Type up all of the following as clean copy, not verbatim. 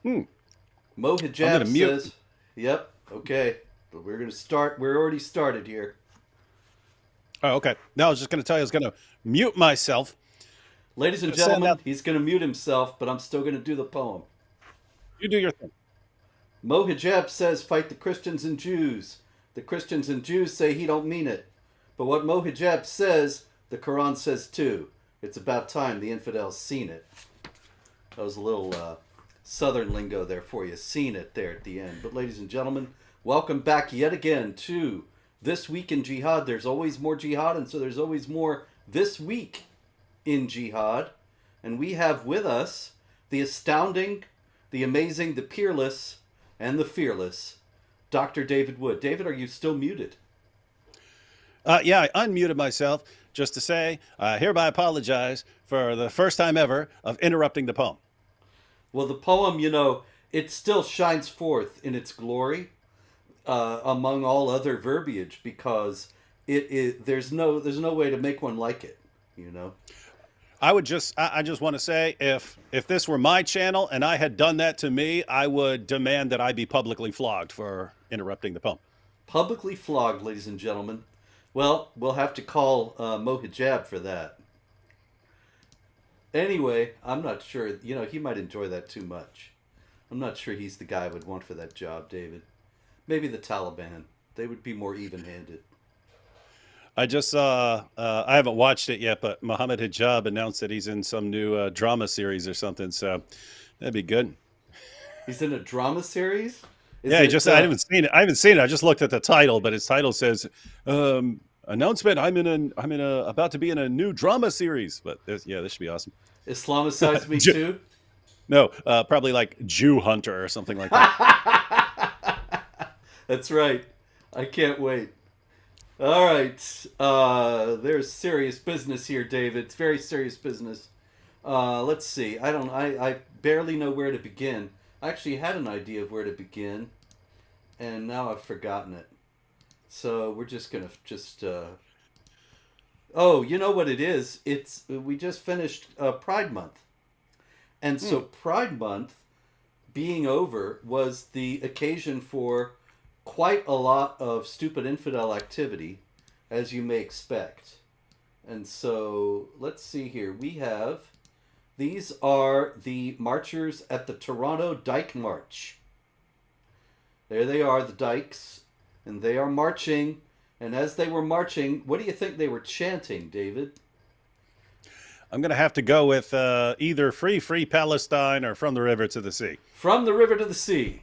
Hmm. Mo I'm going Hijab to mute. says, "Yep, okay, but we're gonna start. We're already started here, Oh, okay. No, I was just going to tell you I was going to mute myself. ladies and Going to send gentlemen." out. He's gonna mute himself, but I'm still gonna do the poem. You do your thing. Mo Hijab says, "Fight the Christians and Jews." The Christians and Jews say he don't mean it, but what Mo Hijab says, the Quran says too. It's about time the infidels seen it. That was a little southern lingo there for you. Seen it there at the end. But ladies and gentlemen, welcome back yet again to This Week in Jihad. There's always more jihad, and so there's always more this week in Jihad. And we have with us the astounding, the amazing, the peerless, and the fearless Dr. David Wood. David, are you still muted? Yeah, I unmuted myself just to say I hereby apologize for the first time ever of interrupting the poem. Well, the poem, it still shines forth in its glory among all other verbiage because there's no way to make one like it. You know. I just want to say if this were my channel and I had done that to me, I would demand that I be publicly flogged for interrupting the poem. Publicly flogged, ladies and gentlemen. Well, we'll have to call Mo Hijab for that. Anyway, I'm not sure. He might enjoy that too much. I'm not sure he's the guy I would want for that job, David. Maybe the Taliban. They would be more even handed. I just saw, I haven't watched it yet, but Mohammed Hijab announced that he's in some new drama series or something. So that'd be good. He's in a drama series? Is Yeah, he it. just, I haven't seen it. I haven't seen it. I just looked at the title, but his title says, announcement. I'm in a, about to be in a new drama series, but yeah, this should be awesome. Islamicize Me Too? No, probably like Jew Hunter or something like that. That's right. I can't wait. All right. There's serious business here, David. It's very serious business. Let's see. I barely know where to begin. I actually had an idea of where to begin, and now I've forgotten it. So we're just gonna just. Oh, you know what it is? We just finished Pride Month, and Hmm. so Pride Month being over was the occasion for quite a lot of stupid infidel activity, as you may expect. And so let's see here. These are the marchers at the Toronto Dyke March. There they are, the Dykes, and they are marching. And as they were marching, what do you think they were chanting, David? I'm going to have to go with either Free Palestine or From the River to the Sea. From the river to the sea.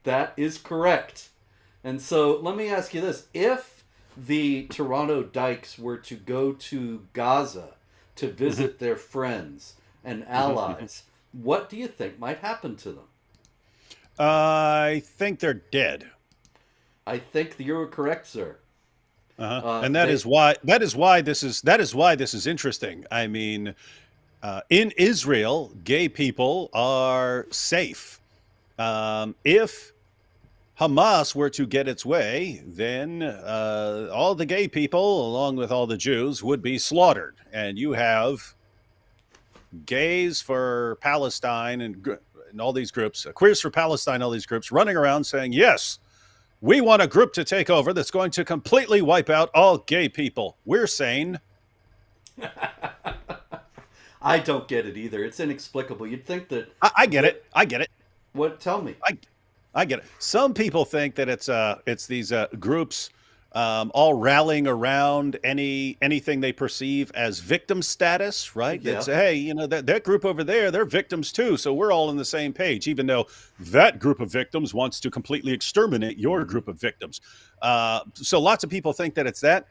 That is correct. And so let me ask you this. If the Toronto Dykes were to go to Gaza to Mhm. visit their friends and allies, what do you think might happen to them? I think they're dead. I think you're correct, sir. And They. that is why this is interesting. I mean, in Israel, gay people are safe. If Hamas were to get its way, then all the gay people, along with all the Jews, would be slaughtered. And you have gays for Palestine and all these groups, queers for Palestine, all these groups running around saying, yes, we want a group to take over that's going to completely wipe out all gay people. We're sane. I don't get it either. It's inexplicable. You'd think that. I get What? it. I get it. What? Tell me. I I get it. Some people think that it's these groups all rallying around anything they perceive as victim status, right? That's Yeah. hey, you know that group over there, they're victims too, so we're all on the same page. Even though that group of victims wants to completely exterminate your Mm-hmm. group of victims, so lots of people think that it's that.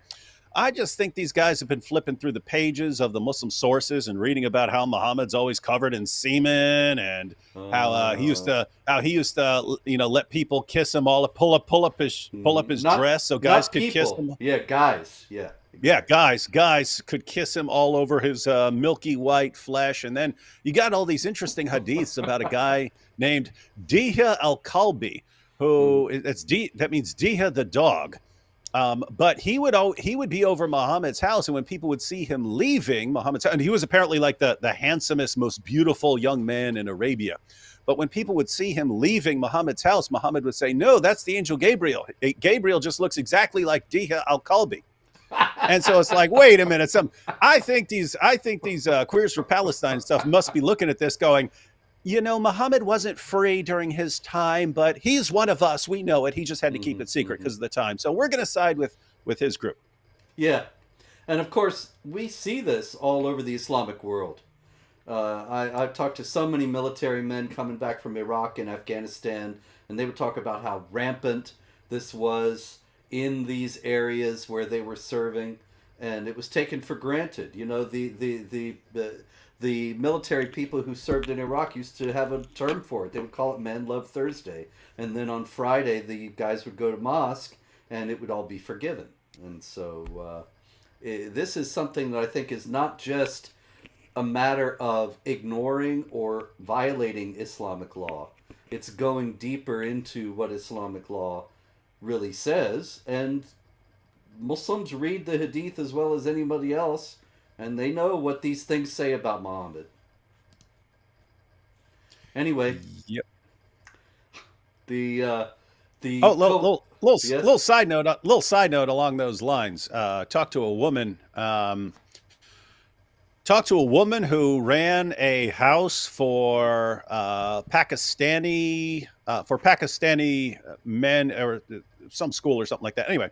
I just think these guys have been flipping through the pages of the Muslim sources and reading about how Muhammad's always covered in semen and Uh, how he used to let people kiss him all pull up his not dress so guys not could kiss people. him. Yeah, guys. Yeah, Yeah, exactly. guys could kiss him all over his milky white flesh, and then you got all these interesting hadiths about a guy named Diha al Kalbi, Hmm. who that means Diha the dog, But he would be over Muhammad's house, and when people would see him leaving Muhammad's house, and he was apparently like the handsomest, most beautiful young man in Arabia. But when people would see him leaving Muhammad's house, Muhammad would say, "No, that's the angel Gabriel. Gabriel just looks exactly like Diha al-Kalbi." And so it's like, wait a minute. I think these queers for Palestine stuff must be looking at this, going, Muhammad wasn't free during his time, but he's one of us. We know it. He just had to keep Hmm. it secret Hmm. because of the time. So we're going to side with his group. Yeah, and of course we see this all over the Islamic world. I've talked to so many military men coming back from Iraq and Afghanistan, and they would talk about how rampant this was in these areas where they were serving, and it was taken for granted. The military people who served in Iraq used to have a term for it. They would call it Man Love Thursday, and then on Friday the guys would go to mosque, and it would all be forgiven. And so this is something that I think is not just a matter of ignoring or violating Islamic law. It's going deeper into what Islamic law really says. And Muslims read the Hadith as well as anybody else, and they know what these things say about Muhammad. Anyway, Yep. the uh, Oh, the little co- little little, yes. little side note. Little side note along those lines. Talked to a woman. Talked to a woman who ran a house for Pakistani men, or some school or something like that. Anyway,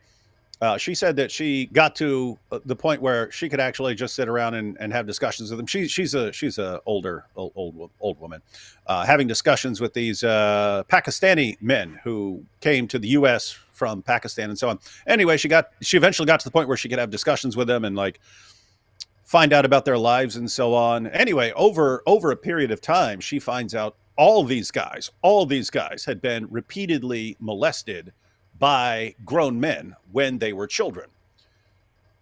she said that she got to the point where she could actually just sit around and have discussions with them. She's a old woman, having discussions with these Pakistani men who came to the U.S. from Pakistan and so on. Anyway, she eventually got to the point where she could have discussions with them and like find out about their lives and so on. Anyway, over a period of time, she finds out all these guys had been repeatedly molested by grown men when they were children,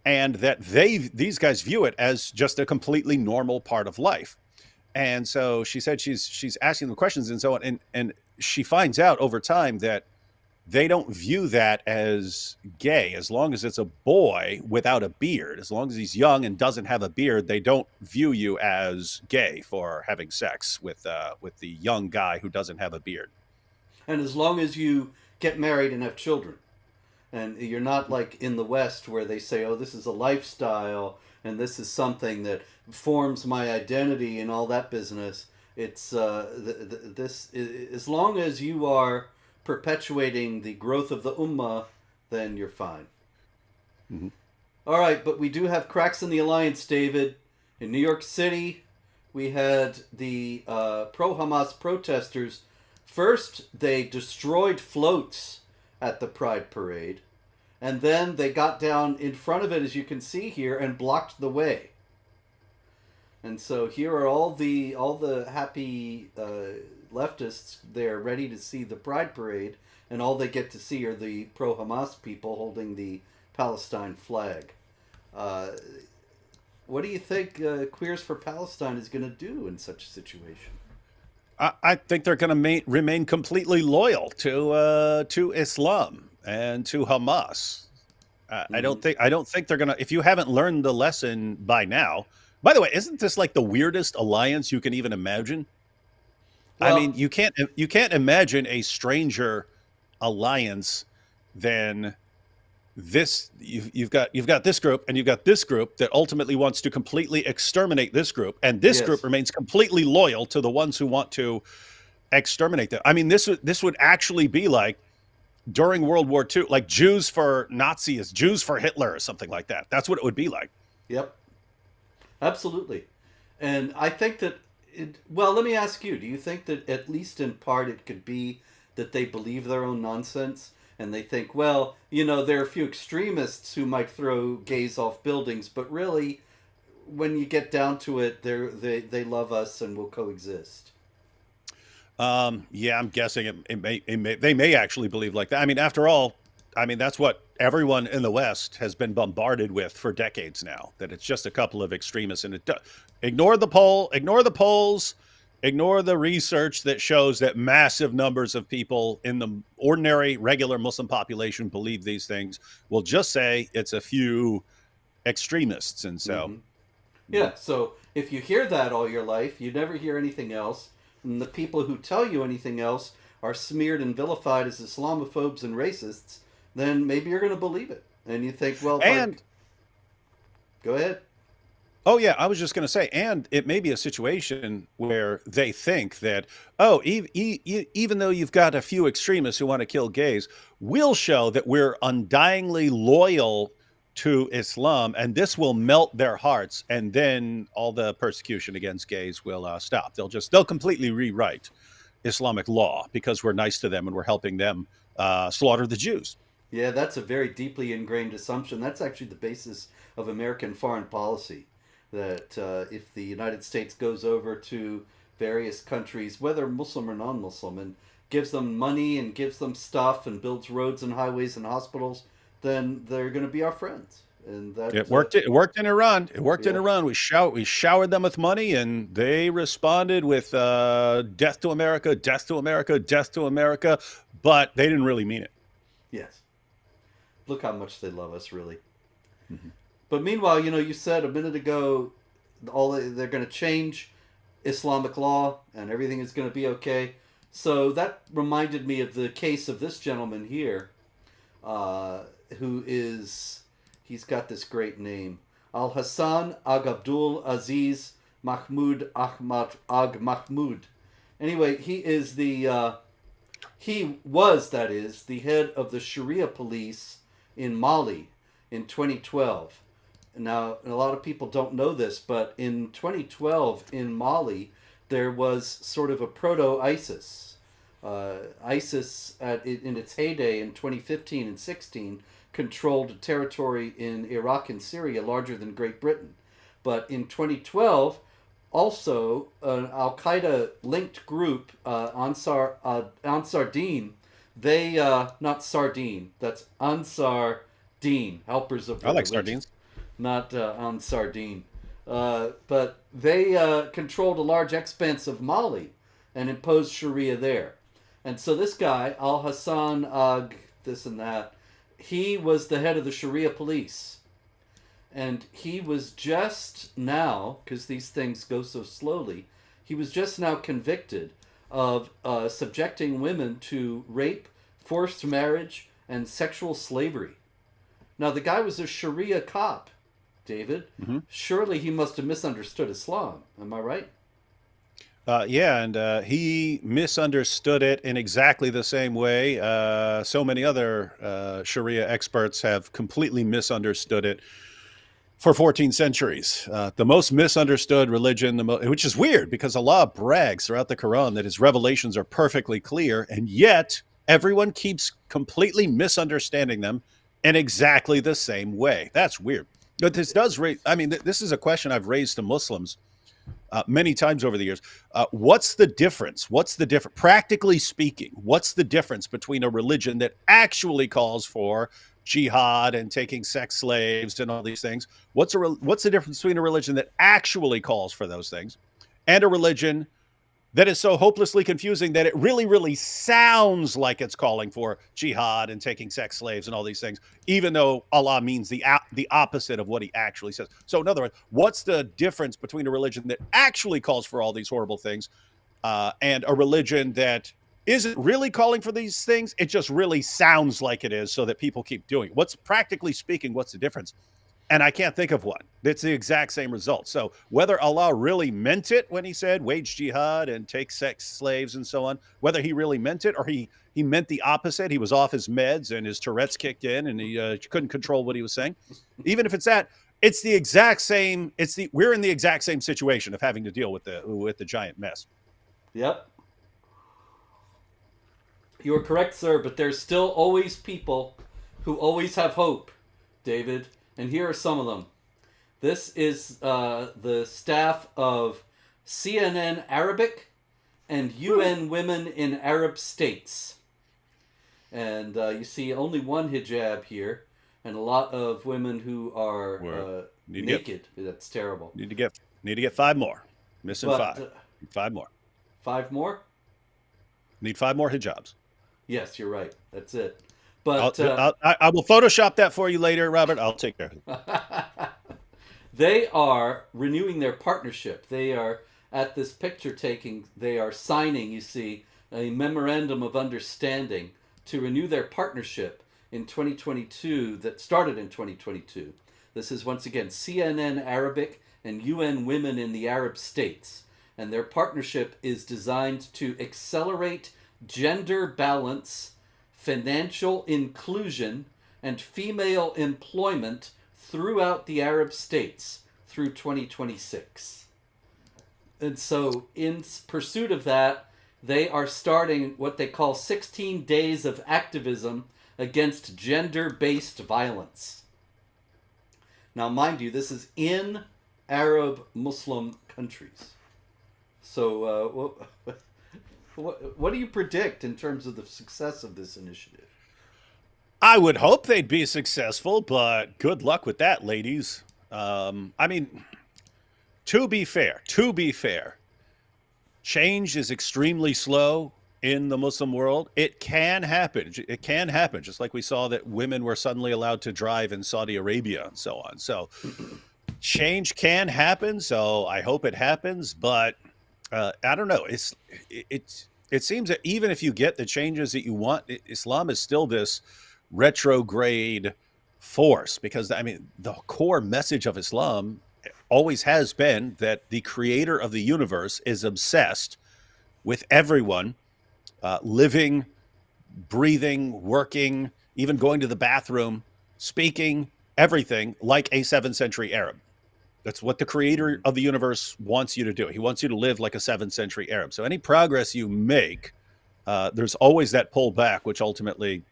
and that these guys view it as just a completely normal part of life. And so she said she's asking them questions and so on, and she finds out over time that they don't view that as gay. As long as it's a boy without a beard, as long as he's young and doesn't have a beard, they don't view you as gay for having sex with the young guy who doesn't have a beard. And as long as you get married and have children, and you're not like in the West where they say, "Oh, this is a lifestyle and this is something that forms my identity" and all that business. It's this as long as you are perpetuating the growth of the ummah, then you're fine. Mhm. All right, but we do have cracks in the alliance, David. In New York City, we had the pro-Hamas protesters. First, they destroyed floats at the Pride Parade, and then they got down in front of it, as you can see here, and blocked the way. And so here are all the happy leftists there, ready to see the Pride Parade, and all they get to see are the pro-Hamas people holding the Palestine flag. Uh, what do you think Queers for Palestine is going to do in such a situation? I think they're going to remain completely loyal to Islam and to Hamas. Hmm. I don't think they're going to. If you haven't learned the lesson by now, by the way, isn't this like the weirdest alliance you can even imagine? I mean, Well, you can't imagine a stranger alliance than this. You've got this group, and you've got this group that ultimately wants to completely exterminate this group, and this group yes. remains completely loyal to the ones who want to exterminate them. I mean, this would actually be like during World War II, like Jews for Nazis, Jews for Hitler, or something like that. That's what it would be like. Yep. Absolutely. And I think that well, let me ask you, do you think that at least in part it could be that they believe their own nonsense and they think, well, there are a few extremists who might throw gays off buildings, but really when you get down to it, they love us and will coexist. Yeah, I'm guessing they may actually believe like that. I mean, after all, I mean that's what everyone in the West has been bombarded with for decades now. That it's just a couple of extremists, and ignore the polls, Ignore the research that shows that massive numbers of people in the ordinary, regular Muslim population believe these things. We'll just say it's a few extremists. And so, Mm-hmm. Yeah, so if you hear that all your life, you never hear anything else, and the people who tell you anything else are smeared and vilified as Islamophobes and racists, then maybe you're going to believe it. And you think, well, if I and go ahead. oh, yeah, I was just going to say, and it may be a situation where they think that, oh, even though you've got a few extremists who want to kill gays, we'll show that we're undyingly loyal to Islam, and this will melt their hearts, and then all the persecution against gays will stop. They'll completely rewrite Islamic law because we're nice to them and we're helping them slaughter the Jews. Yeah, that's a very deeply ingrained assumption. That's actually the basis of American foreign policy. That if the United States goes over to various countries, whether Muslim or non Muslim, and gives them money and gives them stuff and builds roads and highways and hospitals, then they're going to be our friends. And that, It worked. It worked in Iran. It worked in yeah, Iran. We showered them with money, and they responded with "Death to America, death to America, death to America." But they didn't really mean it. yes. Look how much they love us, really. Mhm. But meanwhile, you said a minute ago, they're going to change Islamic law and everything is going to be okay. So that reminded me of the case of this gentleman here, uh, who is, he's got this great name, Al Hassan Ag Abdul Aziz Mahmoud Ahmad Ag Mahmoud. Anyway, he was, that is, the head of the Sharia police in Mali in 2012. Now, a lot of people don't know this, but in 2012 in Mali, there was sort of a proto ISIS. ISIS, in its heyday in 2015 and 16, controlled a territory in Iraq and Syria larger than Great Britain. But in 2012, an Al Qaeda linked group, Ansar Deen, they, not Sardine, that's Ansar Deen, Helpers of the I like Religion, sardines. not on Sardine. But they controlled a large expanse of Mali and imposed Sharia there. And so this guy, Al Hassan Ag, this and that, he was the head of the Sharia police. And he was just now, because these things go so slowly, he was just now convicted of subjecting women to rape, forced marriage, and sexual slavery. Now, the guy was a Sharia cop, David. Hmm. Surely he must have misunderstood Islam. Am I right? Yeah, and he misunderstood it in exactly the same way. So many other Sharia experts have completely misunderstood it for 14 centuries. The most misunderstood religion, which is weird because Allah brags throughout the Quran that his revelations are perfectly clear, and yet everyone keeps completely misunderstanding them in exactly the same way. That's weird. But this does raise, I mean, this is a question I've raised to Muslims many times over the years. What's the difference? Practically speaking, what's the difference between a religion that actually calls for jihad and taking sex slaves and all these things? What's the difference between a religion that actually calls for those things and a religion that is so hopelessly confusing that it really, really sounds like it's calling for jihad and taking sex slaves and all these things, even though Allah means the opposite of what he actually says? So, in other words, what's the difference between a religion that actually calls for all these horrible things and a religion that isn't really calling for these things? It just really sounds like it is so that people keep doing it. Practically speaking, what's the difference? And I can't think of one. It's the exact same result. So whether Allah really meant it when he said wage jihad and take sex slaves and so on, whether he really meant it or he meant the opposite, he was off his meds and his Tourette's kicked in and he couldn't control what he was saying. Even if it's that, it's the exact same. We're in the exact same situation of having to deal with the giant mess. Yep. You are correct, sir, but there's still always people who always have hope, David. And here are some of them. This is the staff of CNN Arabic and UN Women in Arab States. And you see only one hijab here, and a lot of women who are naked. That's terrible. Need to get 5 more. Missing But 5. 5 more. 5 more? Need 5 more hijabs. Yes, you're right. That's it. I'll, But I will Photoshop that for you later, Robert. I'll take care of it. they are renewing their partnership. They are at this picture taking, they are signing, you see, a memorandum of understanding to renew their partnership in 2022 that started in 2022. This is once again CNN Arabic and UN Women in the Arab States. And their partnership is designed to accelerate gender balance, financial inclusion, and female employment throughout the Arab states through 2026. And so, in pursuit of that, they are starting what they call 16 days of activism against gender based violence. Now, mind you, this is in Arab Muslim countries. So, what do you predict in terms of the success of this initiative? I would hope they'd be successful, but good luck with that, ladies. I mean, to be fair, change is extremely slow in the Muslim world. It can happen. It can happen, just like we saw that women were suddenly allowed to drive in Saudi Arabia and so on. So change can happen. So I hope it happens, but I don't know. It seems that even if you get the changes that you want, Islam is still this retrograde force because I mean the core message of Islam always has been that the creator of the universe is obsessed with everyone living, breathing, working, even going to the bathroom, speaking, everything like a 7th century Arab. That's what the creator of the universe wants you to do. He wants you to live like a 7th century Arab. So any progress you make, there's always that pullback, which ultimately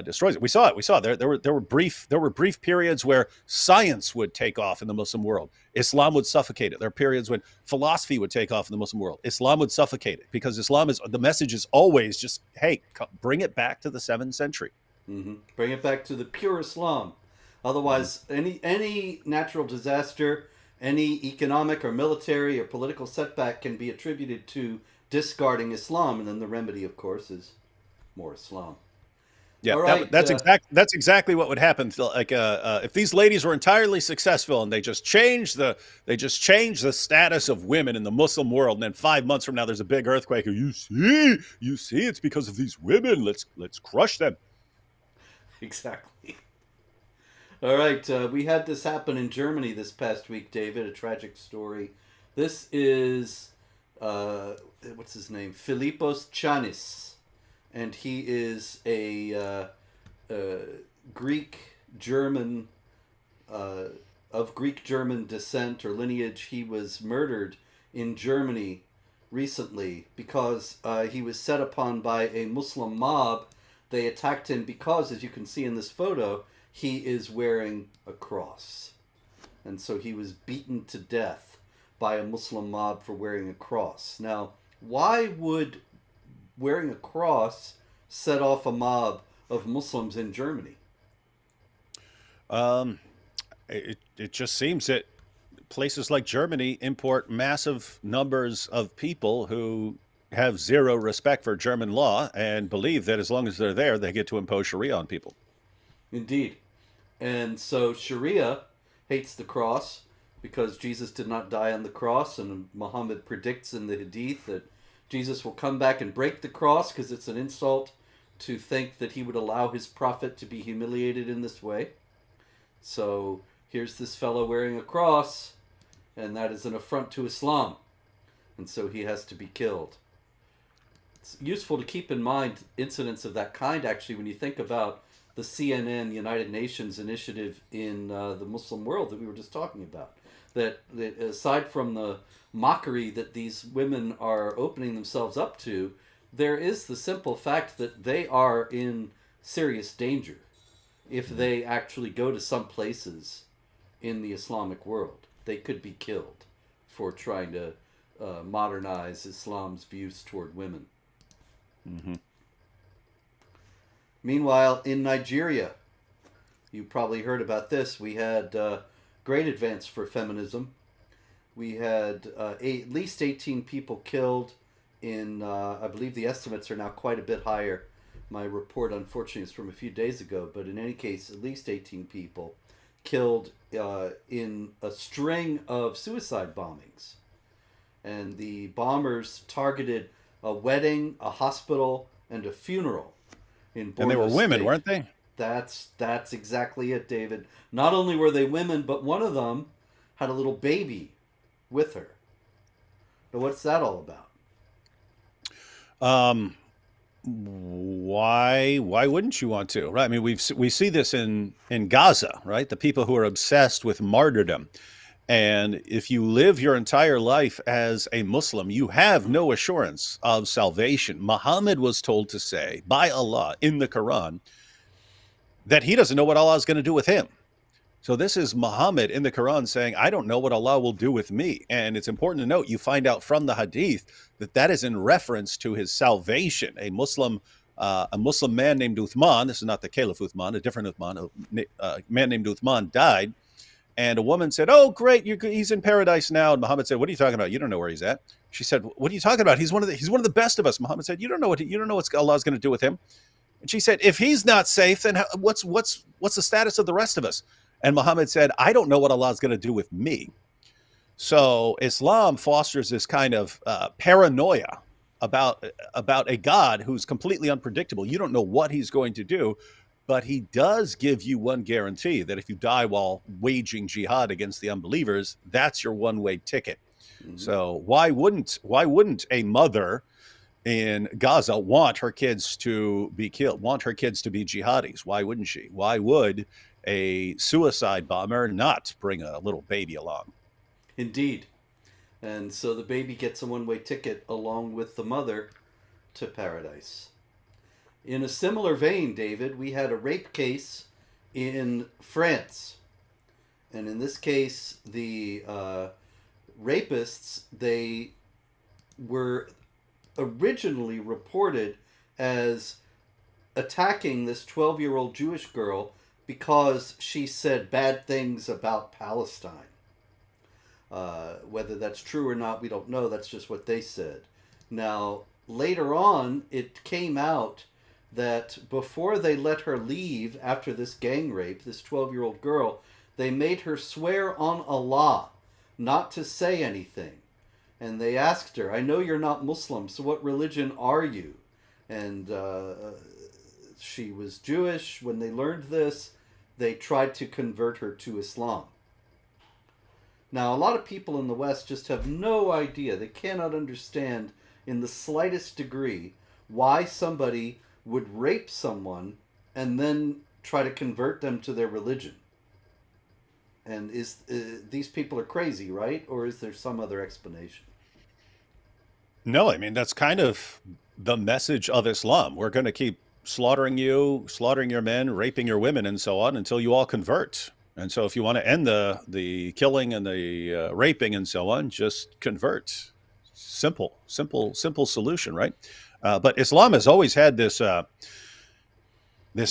destroys it. We saw it. We saw there were brief periods where science would take off in the Muslim world. Islam would suffocate it. There are periods when philosophy would take off in the Muslim world. Islam would suffocate it because Islam is the message is always just hey, bring it back to the 7th century. Mm-hmm. Bring it back to the pure Islam. Otherwise, any natural disaster, any economic or military or political setback can be attributed to discarding Islam, and then the remedy, of course, is more Islam. Yeah, All right. that's exactly what would happen. Like if these ladies were entirely successful and they just changed the status of women in the Muslim world, and then 5 months from now there's a big earthquake. You see, it's because of these women. Let's crush them. Exactly. All right, we had this happen in Germany this past week, David. A tragic story. This is what's his name? Philippos Chanis, and he is a Greek German of Greek German descent or lineage. He was murdered in Germany recently because he was set upon by a Muslim mob. They attacked him because, as you can see in this photo, he is wearing a cross. And so he was beaten to death by a Muslim mob for wearing a cross. Now, why would wearing a cross set off a mob of Muslims in Germany? It just seems that places like Germany import massive numbers of people who have zero respect for German law and believe that as long as they're there, they get to impose Sharia on people. Indeed. And so Sharia hates the cross because Jesus did not die on the cross, and Muhammad predicts in the Hadith that Jesus will come back and break the cross because it's an insult to think that he would allow his prophet to be humiliated in this way. So here's this fellow wearing a cross, and that is an affront to Islam. And so he has to be killed. It's useful to keep in mind incidents of that kind, actually, when you think about the CNN United Nations initiative in the Muslim world that we were just talking about. That aside from the mockery that these women are opening themselves up to, there is the simple fact that they are in serious danger if they actually go to some places in the Islamic world. They could be killed for trying to modernize Islam's views toward women. Mm-hmm. Meanwhile, in Nigeria, you probably heard about this. We had great advance for feminism. We had at least 18 people killed in I believe the estimates are now quite a bit higher. My report, unfortunately, is from a few days ago, but in any case, at least 18 people killed in a string of suicide bombings. And the bombers targeted a wedding, a hospital, and a funeral in And they Borno were women, State. weren't they? That's exactly it, David. Not only were they women, but one of them had a little baby with her. Now, what's that all about? Um, why wouldn't you want to? Right? I mean, we see this in Gaza, right? The people who are obsessed with martyrdom. And if you live your entire life as a Muslim, you have no assurance of salvation. Muhammad was told to say by Allah in the Quran that he doesn't know what Allah is going to do with him. So this is Muhammad in the Quran saying, I don't know what Allah will do with me. And it's important to note, you find out from the hadith that that is in reference to his salvation. A Muslim man named Uthman, this is not the Caliph Uthman, a different Uthman, a man named Uthman died. And a woman said, oh, great, he's in paradise now. And Muhammad said, what are you talking about? You don't know where he's at. She said, what are you talking about? He's one of the best of us. Muhammad said, you don't know what Allah's going to do with him. And she said, if he's not safe, then what's the status of the rest of us? And Muhammad said, I don't know what Allah is going to do with me. So Islam fosters this kind of paranoia about a God who's completely unpredictable. You don't know what he's going to do, but he does give you one guarantee that if you die while waging jihad against the unbelievers, that's your one-way ticket. Mm-hmm. So why wouldn't a mother in Gaza want her kids to be killed, want her kids to be jihadis? Why wouldn't she? Why would a suicide bomber not bring a little baby along? Indeed. And so the baby gets a one way ticket along with the mother to paradise. In a similar vein, David, we had a rape case in France. And in this case, the rapists, they were originally reported as attacking this 12-year-old Jewish girl because she said bad things about Palestine. Whether that's true or not, we don't know. That's just what they said. Now, later on, it came out that before they let her leave after this gang rape, this 12-year-old girl, they made her swear on Allah not to say anything. And they asked her, I know you're not Muslim, so what religion are you? And she was Jewish. When they learned this, they tried to convert her to Islam. Now, a lot of people in the West just have no idea. They cannot understand in the slightest degree why somebody would rape someone and then try to convert them to their religion. And these people are crazy, right? Or is there some other explanation? No, I mean, that's kind of the message of Islam. We're going to keep slaughtering you, slaughtering your men, raping your women, and so on until you all convert. And so if you want to end the killing and the raping and so on, just convert. Simple solution, right? But Islam has always had this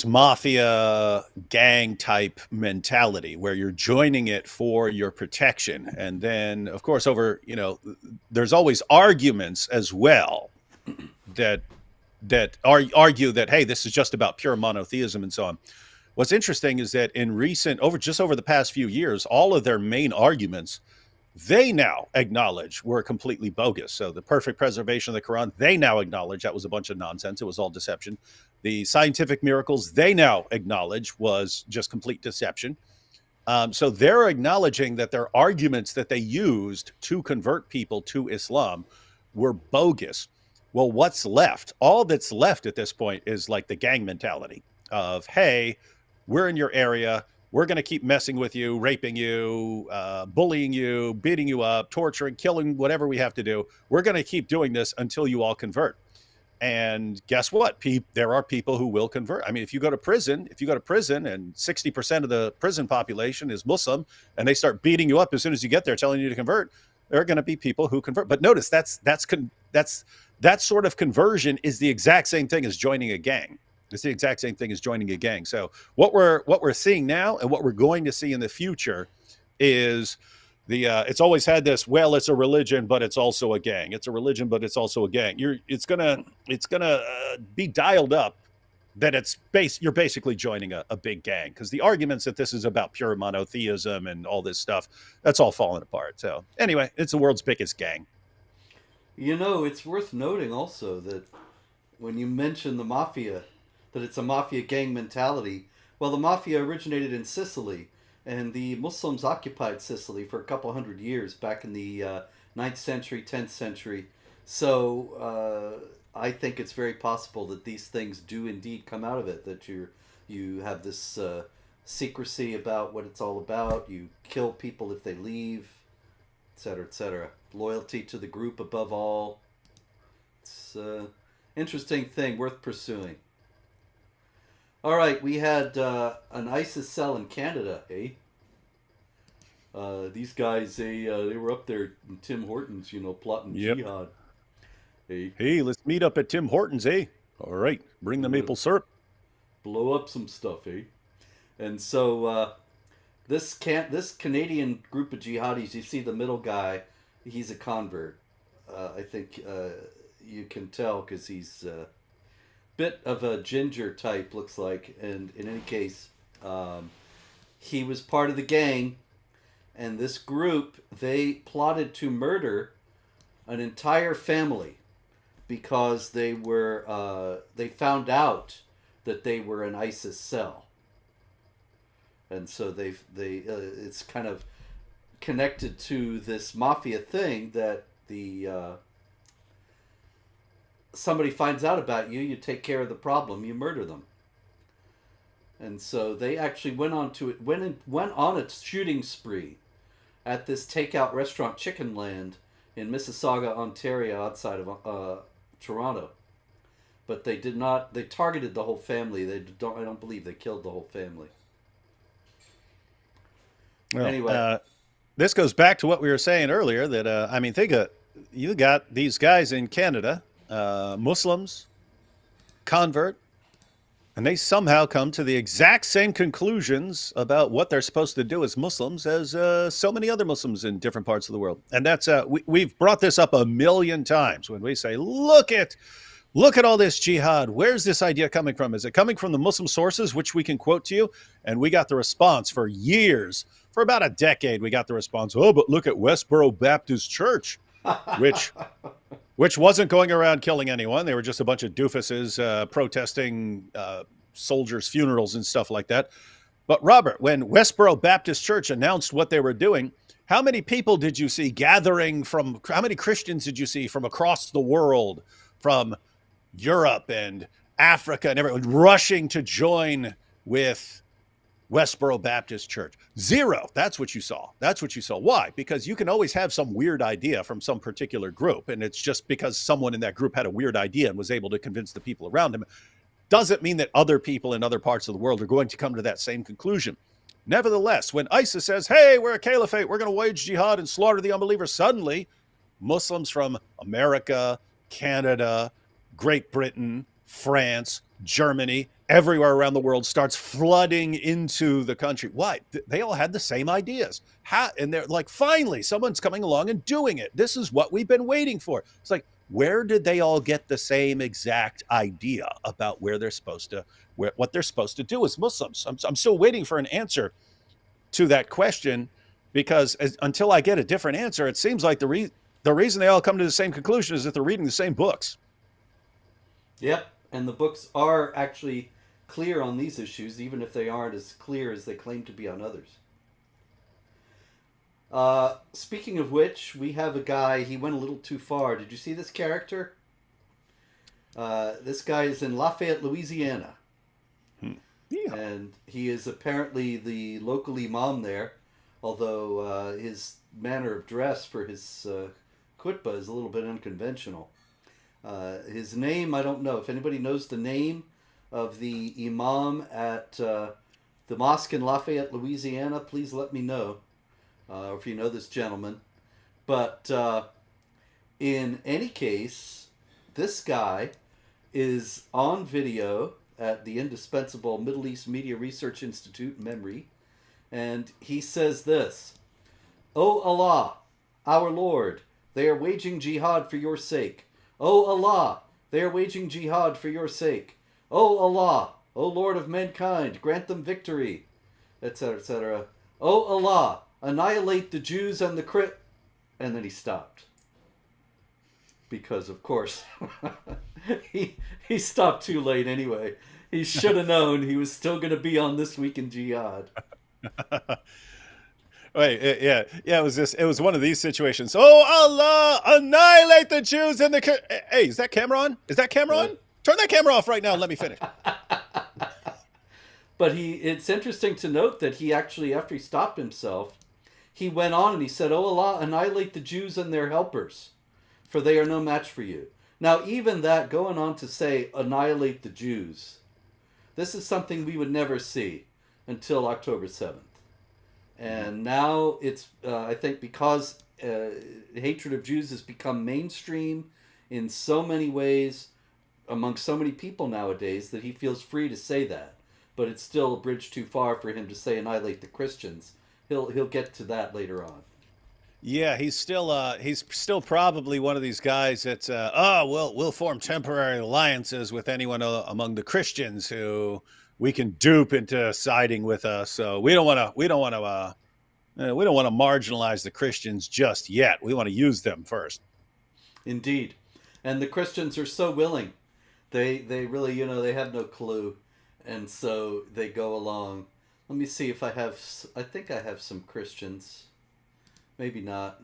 mafia gang type mentality where you're joining it for your protection. And then, of course, there's always arguments as well that argue that, hey, this is just about pure monotheism and so on. What's interesting is that over the past few years, all of their main arguments, they now acknowledge were completely bogus. So the perfect preservation of the Quran, they now acknowledge that was a bunch of nonsense. It was all deception. The scientific miracles, they now acknowledge was just complete deception. So they're acknowledging that their arguments that they used to convert people to Islam were bogus. Well, what's left? All that's left at this point is like the gang mentality of, hey, we're in your area. We're going to keep messing with you, raping you, bullying you, beating you up, torturing, killing, whatever we have to do. We're going to keep doing this until you all convert. And guess what? There are people who will convert. I mean, if you go to prison and 60% of the prison population is Muslim and they start beating you up as soon as you get there, telling you to convert, there are going to be people who convert. But notice that sort of conversion is the exact same thing as joining a gang. It's the exact same thing as joining a gang. So what we're seeing now and what we're going to see in the future is It's always had this, well, it's a religion but it's also a gang, it's a religion but it's also a gang. It's gonna be dialed up that you're basically joining a big gang, because the arguments that this is about pure monotheism and all this stuff, that's all falling apart. So anyway, it's the world's biggest gang. It's worth noting also that when you mention the mafia, that it's a mafia gang mentality. Well, the mafia originated in Sicily, and the Muslims occupied Sicily for a couple hundred years back in the 9th century, 10th century. So I think it's very possible that these things do indeed come out of it. That you have this secrecy about what it's all about. You kill people if they leave, etc., etc. Loyalty to the group above all. It's interesting thing worth pursuing. All right, we had an ISIS cell in Canada, eh? These guys, they were up there in Tim Hortons, plotting Yep. jihad. Eh? Hey, let's meet up at Tim Hortons, eh? All right, bring the Uh, maple syrup. blow up some stuff, eh? And so this Canadian group of jihadis, you see the middle guy, he's a convert. I think you can tell because he's bit of a ginger type, looks like. And in any case, he was part of the gang, and this group, they plotted to murder an entire family because they found out that they were an ISIS cell, and so they it's kind of connected to this mafia thing that the somebody finds out about you, you take care of the problem, you murder them. And so they actually went on a shooting spree at this takeout restaurant Chicken Land in Mississauga, Ontario, outside of Toronto. But they did not. They targeted the whole family. They don't. I don't believe they killed the whole family. Well, Anyway, this goes back to what we were saying earlier. That I mean, think of, you got these guys in Canada, Muslims, convert, and they somehow come to the exact same conclusions about what they're supposed to do as Muslims as so many other Muslims in different parts of the world. And that's we've brought this up a million times when we say, look at all this jihad. Where's this idea coming from? Is it coming from the Muslim sources, which we can quote to you? And we got the response for years. For about a decade, we got the response, oh, but look at Westboro Baptist Church, which wasn't going around killing anyone. They were just a bunch of doofuses protesting soldiers' funerals and stuff like that. But Robert, when Westboro Baptist Church announced what they were doing, how many people did you see gathering from, how many Christians did you see from across the world, from Europe and Africa and everyone rushing to join with Westboro Baptist Church? Zero. That's what you saw. That's what you saw. Why? Because you can always have some weird idea from some particular group, and it's just because someone in that group had a weird idea and was able to convince the people around him, doesn't mean that other people in other parts of the world are going to come to that same conclusion. Nevertheless, when ISIS says, hey, we're a caliphate, we're going to wage jihad and slaughter the unbelievers, suddenly Muslims from America, Canada, Great Britain, France, Germany, everywhere around the world starts flooding into the country. Why? They all had the same ideas. And they're like, finally, someone's coming along and doing it. This is what we've been waiting for. It's like, where did they all get the same exact idea about what they're supposed to do as Muslims? I'm still waiting for an answer to that question, because until I get a different answer, it seems like the reason they all come to the same conclusion is that they're reading the same books. yep. And the books are actually clear on these issues, even if they aren't as clear as they claim to be on others. Speaking of which, we have a guy, he went a little too far. Did you see this character? This guy is in Lafayette, Louisiana. Yeah. And he is apparently the local imam there, although his manner of dress for his khutbah is a little bit unconventional. His name, I don't know. If anybody knows the name of the imam at the mosque in Lafayette, Louisiana, please let me know. If you know this gentleman. But in any case, this guy is on video at the indispensable Middle East Media Research Institute, MEMRI, and he says this: O Allah, our Lord, they are waging jihad for your sake. O Allah, they are waging jihad for your sake. O Allah, O Lord of mankind, grant them victory, etc., etc. O Allah, annihilate the Jews and the Crit. And then he stopped. Because, of course, he stopped too late anyway. He should have known he was still going to be on This Week in Jihad. Wait, yeah, yeah. It was one of these situations. Oh Allah, annihilate the Jews and the. Hey, is that camera on? Is that camera on? Turn that camera off right now and let me finish. But it's interesting to note that he actually, after he stopped himself, he went on and he said, "Oh Allah, annihilate the Jews and their helpers, for they are no match for you." Now, even that, going on to say, annihilate the Jews, this is something we would never see until October 7th. And now it's, I think, because hatred of Jews has become mainstream in so many ways among so many people nowadays that he feels free to say that. But it's still a bridge too far for him to say annihilate the Christians. He'll get to that later on. Yeah, he's still probably one of these guys that we'll form temporary alliances with anyone among the Christians who we can dupe into siding with us. So we don't want to marginalize the Christians just yet. We want to use them first. Indeed, and the Christians are so willing. They really, they have no clue, and so they go along. Let me see if I think I have some Christians. Maybe not.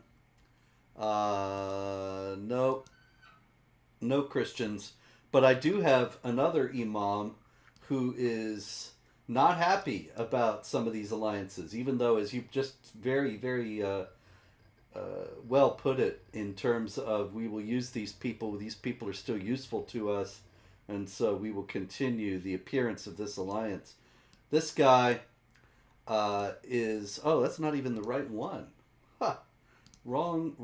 Nope. No Christians. But I do have another imam who is not happy about some of these alliances, even though, as you just very, very well put it, in terms of we will use these people are still useful to us, and so we will continue the appearance of this alliance. This guy that's not even the right one. Huh. Wrong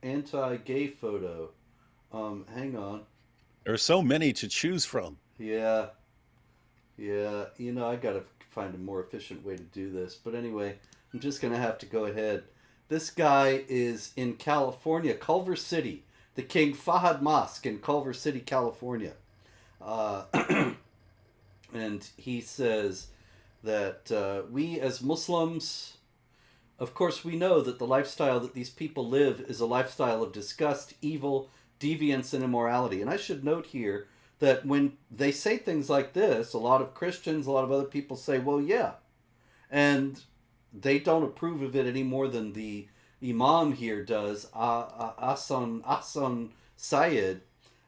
anti-gay photo. Hang on. There are so many to choose from. Yeah. I gotta find a more efficient way to do this. But anyway, I'm just gonna have to go ahead. This guy is in California, Culver City, the King Fahd Mosque in Culver City, California. And he says that we as Muslims, of course, we know that the lifestyle that these people live is a lifestyle of disgust, evil, deviance, and immorality. And I should note here that when they say things like this, a lot of Christians, a lot of other people say, well, yeah. And they don't approve of it any more than the imam here does, Asan Syed.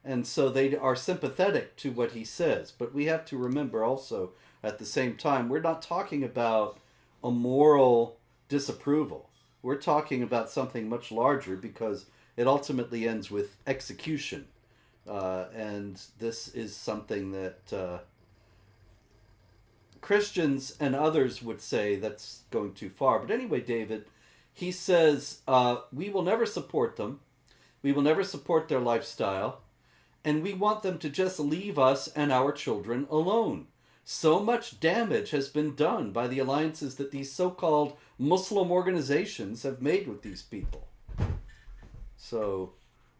And so they are sympathetic to what he says. But we have to remember also, at the same time, we're not talking about a moral disapproval. We're talking about something much larger, because it ultimately ends with execution. And this is something that Christians and others would say that's going too far. But anyway, David, he says, we will never support them. We will never support their lifestyle. And we want them to just leave us and our children alone. So much damage has been done by the alliances that these so-called Muslim organizations have made with these people. So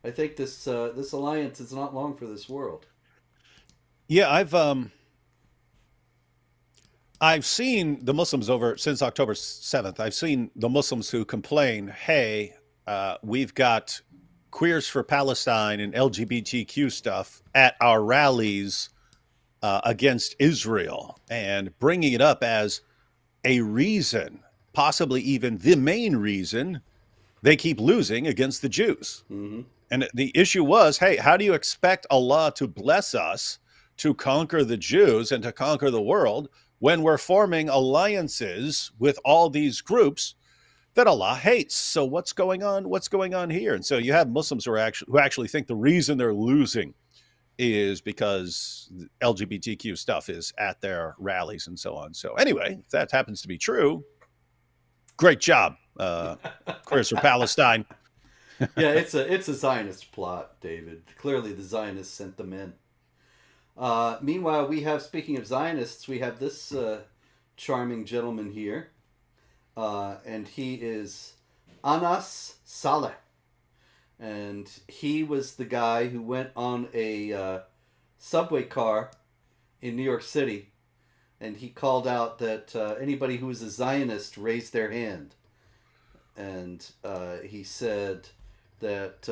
I think this alliance is not long for this world. Yeah, I've seen the Muslims since October 7th. I've seen the Muslims who complain, hey, we've got Queers for Palestine and LGBTQ stuff at our rallies against Israel, and bringing it up as a reason, possibly even the main reason, they keep losing against the Jews. Mm-hmm. And the issue was, hey, how do you expect Allah to bless us to conquer the Jews and to conquer the world when we're forming alliances with all these groups that Allah hates? So what's going on? What's going on here? And so you have Muslims who actually think the reason they're losing is because LGBTQ stuff is at their rallies and so on. So anyway, if that happens to be true, great job, Queers for Palestine. Yeah, it's a Zionist plot, David. Clearly the Zionists sent them in. Meanwhile, speaking of Zionists, we have this charming gentleman here. and he is Anas Saleh. And he was the guy who went on a subway car in New York City, and he called out that anybody who was a Zionist raised their hand. And he said that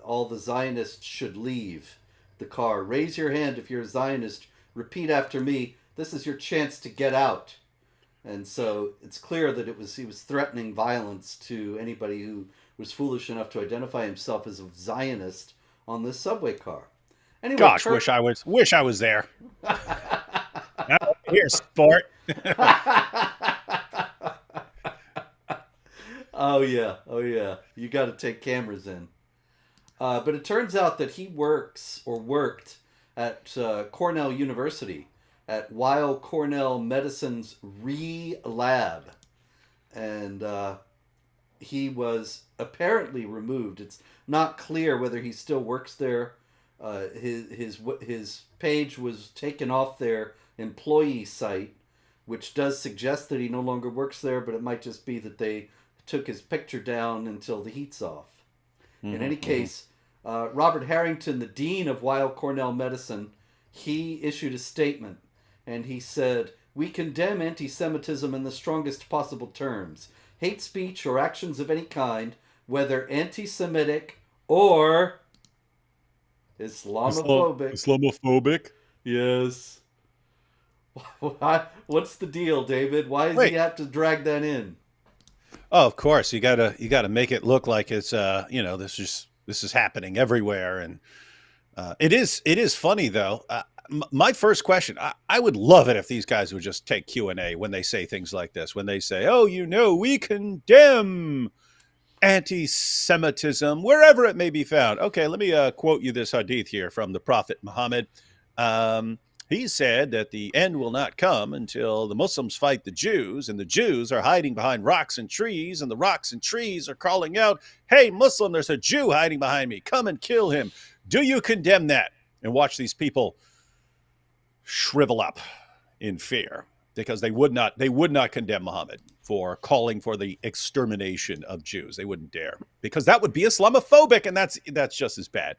all the Zionists should leave the car. Raise your hand if you're a Zionist. Repeat after me. This is your chance to get out. And so it's clear that he was threatening violence to anybody who was foolish enough to identify himself as a Zionist on this subway car. Anyway, Gosh, wish I was there. Here, sport. Oh yeah, oh yeah. You got to take cameras in. But it turns out that he worked at Cornell University at Weill Cornell Medicine's Lab, and he was apparently removed. It's not clear whether he still works there. His page was taken off their employee site, which does suggest that he no longer works there, but it might just be that they took his picture down until the heat's off. In any case, Robert Harrington, the dean of Weill Cornell Medicine, he issued a statement, and he said, "We condemn anti-Semitism in the strongest possible terms. Hate speech or actions of any kind, whether anti-Semitic or Islamophobic." Islamophobic. Yes. What's the deal, David? Why does he have to drag that in? Oh, of course, you gotta make it look like it's this is happening everywhere, and it is funny though. My first question, I would love it if these guys would just take Q&A when they say things like this. When they say, "Oh, we condemn anti-Semitism wherever it may be found." Okay, let me quote you this hadith here from the Prophet Muhammad. He said that the end will not come until the Muslims fight the Jews, and the Jews are hiding behind rocks and trees, and the rocks and trees are calling out, "Hey, Muslim, there's a Jew hiding behind me. Come and kill him." Do you condemn that? And watch these people shrivel up in fear, because they would not condemn Muhammad for calling for the extermination of Jews. They wouldn't dare, because that would be Islamophobic, and that's just as bad.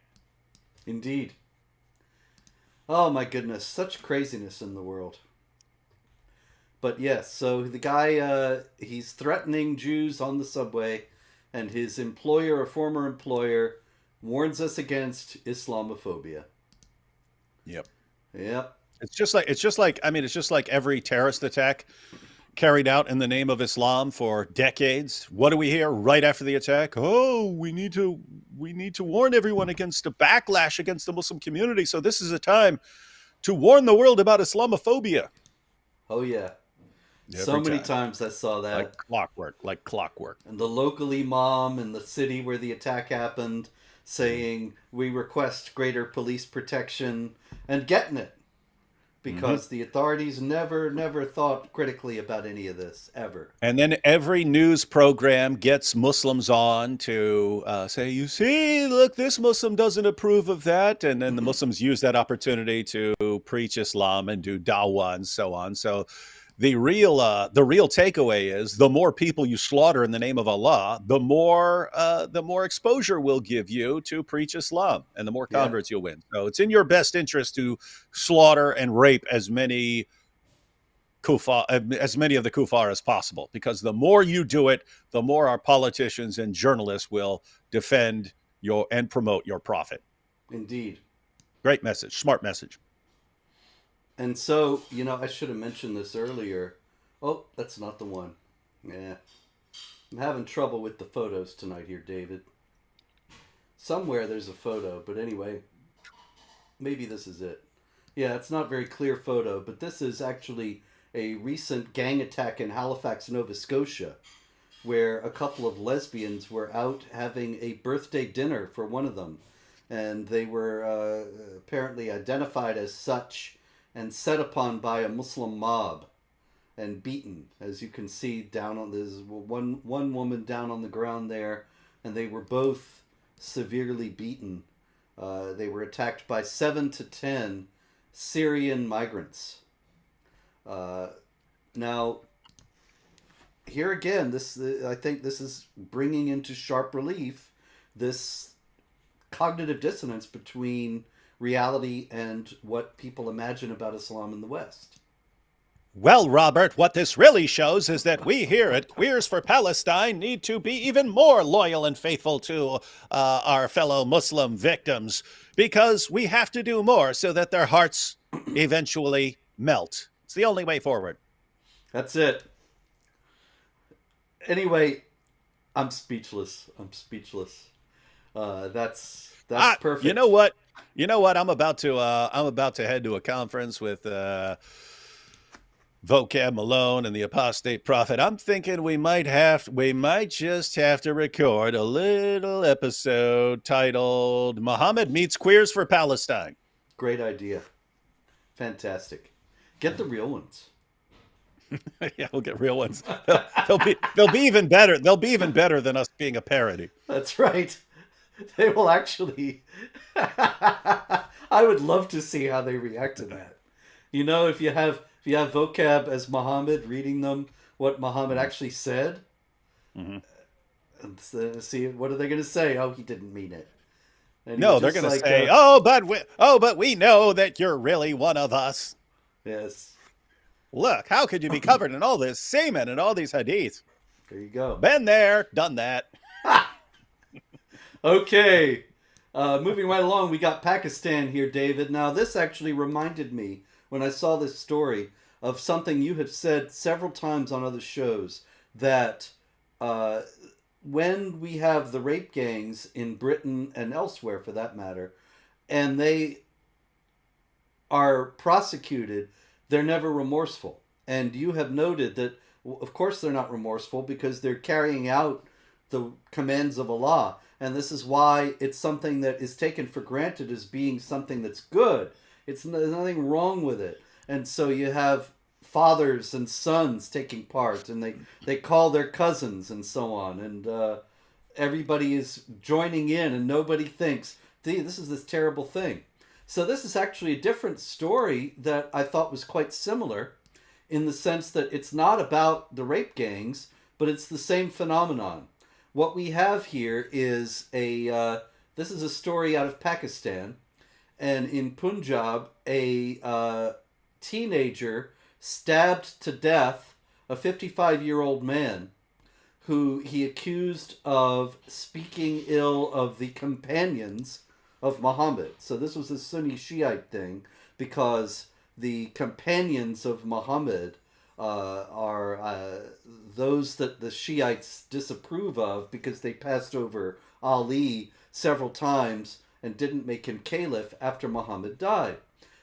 Indeed. Oh my goodness, such craziness in the world. But yes, so the guy, he's threatening Jews on the subway, and his employer, a former employer, warns us against Islamophobia. Yep. Yep. It's just like every terrorist attack carried out in the name of Islam for decades. What do we hear right after the attack? Oh, we need to warn everyone against a backlash against the Muslim community. So this is a time to warn the world about Islamophobia. Oh yeah. Every So many time. times I saw that. Like clockwork. And the local imam in the city where the attack happened saying, "We request greater police protection," and getting it. Because the authorities never thought critically about any of this, ever. And then every news program gets Muslims on to say, "You see, look, this Muslim doesn't approve of that." And then the Muslims use that opportunity to preach Islam and do dawah and so on. So the real takeaway is, the more people you slaughter in the name of Allah, the more exposure we'll give you to preach Islam, and the more converts you'll win. So it's in your best interest to slaughter and rape as many of the kuffar as possible, because the more you do it, the more our politicians and journalists will defend and promote your prophet. Indeed. Great message, smart message. And so, I should have mentioned this earlier. Oh, that's not the one. Yeah. I'm having trouble with the photos tonight here, David. Somewhere there's a photo, but anyway, maybe this is it. Yeah, it's not a very clear photo, but this is actually a recent gang attack in Halifax, Nova Scotia, where a couple of lesbians were out having a birthday dinner for one of them. And they were apparently identified as such and set upon by a Muslim mob and beaten. As you can see, there's one woman down on the ground there, and they were both severely beaten. They were attacked by 7 to 10 Syrian migrants. Now, here again, this I think this is bringing into sharp relief this cognitive dissonance between reality and what people imagine about Islam in the West. Well, Robert, what this really shows is that we here at Queers for Palestine need to be even more loyal and faithful to our fellow Muslim victims because we have to do more so that their hearts eventually melt. It's the only way forward. That's it. Anyway, I'm speechless. I'm speechless. That's You perfect. know what? You know what? I'm about to head to a conference with Vocab Malone and the Apostate Prophet. I'm thinking we might just have to record a little episode titled Muhammad Meets Queers for Palestine. Great idea. Fantastic. Get the real ones. Yeah, we'll get real ones. They'll be even better. They'll be even better than us being a parody. That's right. They will actually. I would love to see how they react to that. You know, if you have vocab as Muhammad reading them what Muhammad actually said, Mm-hmm. and see what are they going to say? Oh, he didn't mean it. And he No, would they're just going to like, say, but we know that you're really one of us." yes, Look, how could you be covered in all this semen and all these hadiths? there you go. Been there, done that. Okay. Moving right along, we got Pakistan here, David. Now, this actually reminded me, when I saw this story, of something you have said several times on other shows that uh, when we have the rape gangs in Britain and elsewhere, for that matter, and they are prosecuted, they're never remorseful. And you have noted that, of course, they're not remorseful because they're carrying out the commands of Allah. And this is why it's something that is taken for granted as being something that's good. There's nothing wrong with it. And so you have fathers and sons taking part, and they call their cousins and so on. And everybody is joining in, and nobody thinks, this is this terrible thing. So this is actually a different story that I thought was quite similar in the sense that it's not about the rape gangs, but it's the same phenomenon. What we have here is this is a story out of Pakistan, and in Punjab, a teenager stabbed to death a 55-year-old man who he accused of speaking ill of the companions of Muhammad. So this was a Sunni Shiite thing because the companions of Muhammad are those that the Shiites disapprove of because they passed over Ali several times and didn't make him caliph after Muhammad died.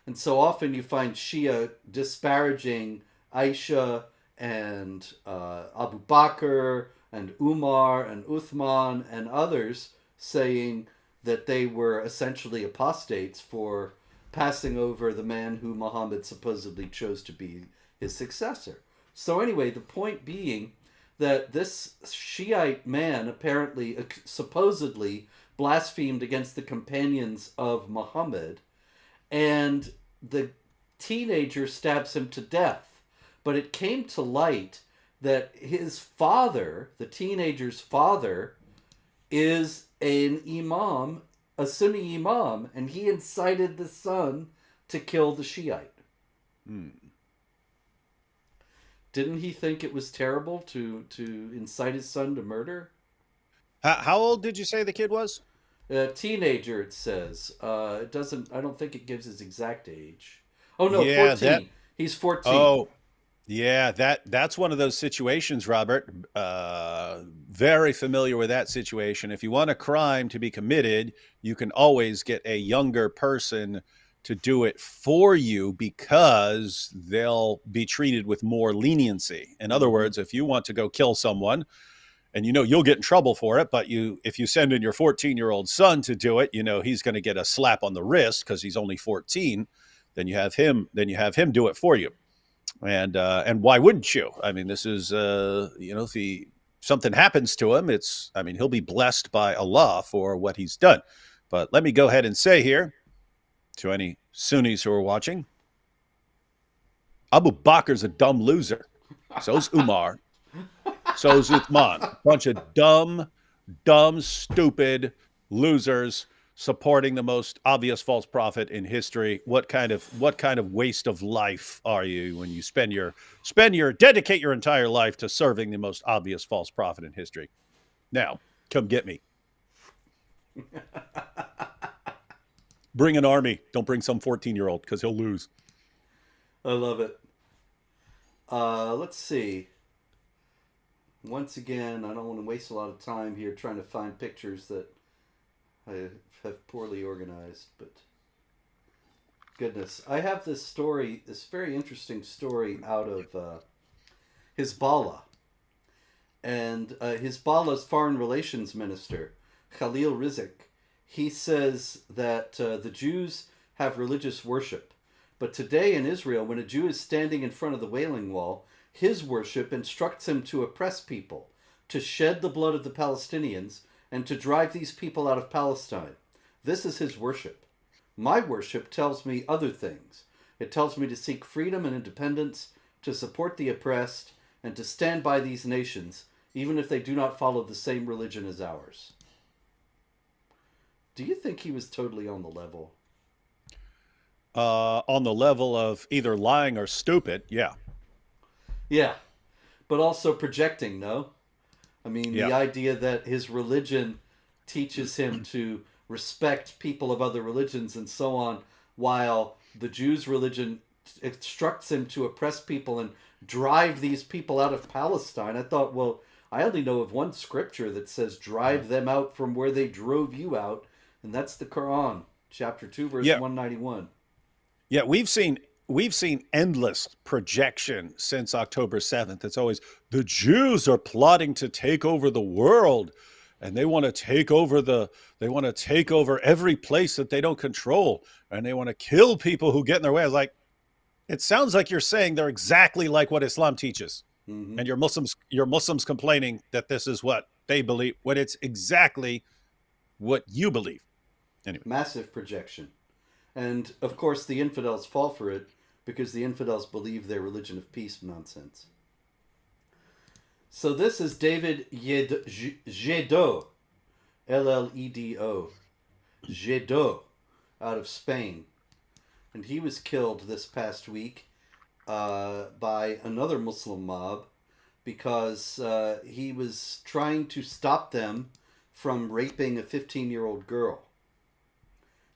And so often you find Shia disparaging Aisha and Abu Bakr and Umar and Uthman and others, saying that they were essentially apostates for passing over the man who Muhammad supposedly chose to be his successor. So anyway, the point being that this Shiite man apparently, supposedly, blasphemed against the companions of Muhammad, and the teenager stabs him to death. But it came to light that his father, the teenager's father, is an imam, a Sunni imam, and he incited the son to kill the Shiite. Hmm. Didn't he think it was terrible to incite his son to murder? How old did you say the kid was? A teenager, it says. It doesn't. I don't think it gives his exact age. Oh no, Yeah, that. 14. He's 14. Oh, yeah, that's one of those situations, Robert. Very familiar with that situation. If you want a crime to be committed, you can always get a younger person to do it for you because they'll be treated with more leniency. In other Mm-hmm. words, if you want to go kill someone and you know you'll get in trouble for it, but if you send in your 14-year-old son to do it, you know he's going to get a slap on the wrist because he's only 14. Then you have him do it for you. And why wouldn't you? I mean, this is if something happens to him, he'll be blessed by Allah for what he's done. But let me go ahead and say here to any Sunnis who are watching, Abu Bakr's a dumb loser. So's Umar. So Zuthman, bunch of dumb, stupid losers supporting the most obvious false prophet in history. What kind of waste of life are you when you dedicate your entire life to serving the most obvious false prophet in history? Now, come get me. Bring an army. Don't bring some 14-year-old because he'll lose. I love it. Let's see. Once again, I don't want to waste a lot of time here trying to find pictures that I have poorly organized, but goodness. I have this story, this very interesting story out of Hezbollah. And Hezbollah's foreign relations minister, Khalil Rizk, he says that the Jews have religious worship. But today in Israel, when a Jew is standing in front of the Wailing Wall, his worship instructs him to oppress people, to shed the blood of the Palestinians, and to drive these people out of Palestine. This is his worship. My worship tells me other things. It tells me to seek freedom and independence, to support the oppressed, and to stand by these nations, even if they do not follow the same religion as ours. Do you think he was totally on the level? On the level of either lying or stupid, yeah. Yeah, but also projecting, no? I mean, Yeah. the idea that his religion teaches him to respect people of other religions and so on, while the Jews' religion instructs him to oppress people and drive these people out of Palestine. I thought, well, I only know of one scripture that says drive them out from where they drove you out, and that's the Quran, chapter 2, verse Yeah. 191. Yeah, we've seen endless projection since October 7th. It's always the Jews are plotting to take over the world, and they want to take over every place that they don't control, and they want to kill people who get in their way. I was like, it sounds like you're saying they're exactly like what Islam teaches. Mm-hmm. And you're Muslims complaining that this is what they believe when it's exactly what you believe. Anyway. Massive projection. And, of course, the infidels fall for it because the infidels believe their religion of peace nonsense. So this is David Jehdo, L-L-E-D-O, Jehdo, out of Spain. And he was killed this past week by another Muslim mob because he was trying to stop them from raping a 15-year-old girl.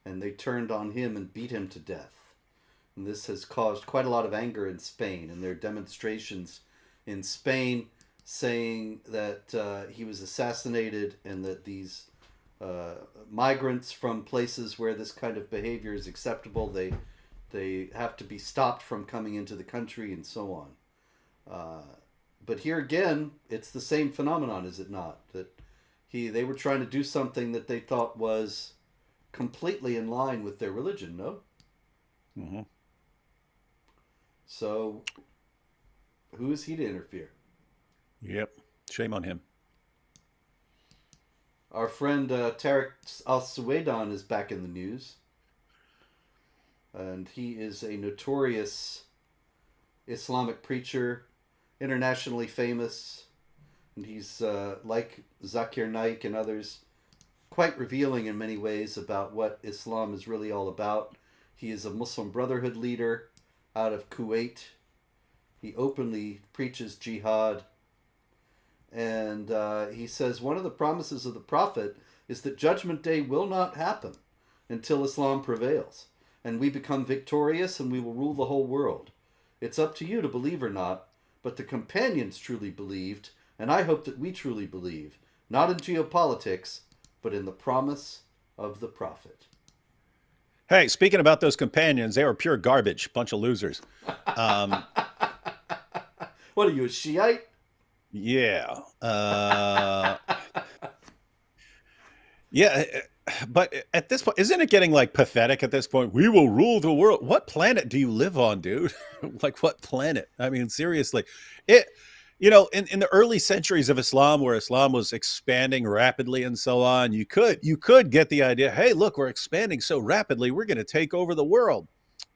And they turned on him and beat him to death. And this has caused quite a lot of anger in Spain. And there are demonstrations in Spain saying that he was assassinated and that these migrants from places where this kind of behavior is acceptable, they have to be stopped from coming into the country and so on. But here again, it's the same phenomenon, is it not? That they were trying to do something that they thought was completely in line with their religion, no? Mm-hmm. So, who is he to interfere? Yep. Shame on him. Our friend Tariq al-Suwaidan is back in the news. And he is a notorious Islamic preacher, internationally famous. And he's, like Zakir Naik and others, quite revealing in many ways about what Islam is really all about. He is a Muslim Brotherhood leader out of Kuwait. He openly preaches jihad. And he says one of the promises of the Prophet is that Judgment Day will not happen until Islam prevails. And we become victorious and we will rule the whole world. It's up to you to believe or not, but the companions truly believed, and I hope that we truly believe, not in geopolitics, but in the promise of the Prophet. Hey, speaking about those companions, they were pure garbage, bunch of losers. What are you, a Shiite? Yeah. Yeah. But at this point, isn't it getting like pathetic at this point? We will rule the world. What planet do you live on, dude? Like what planet? I mean, seriously. In the early centuries of Islam, where Islam was expanding rapidly and so on, you could get the idea, hey, look, we're expanding so rapidly, we're going to take over the world.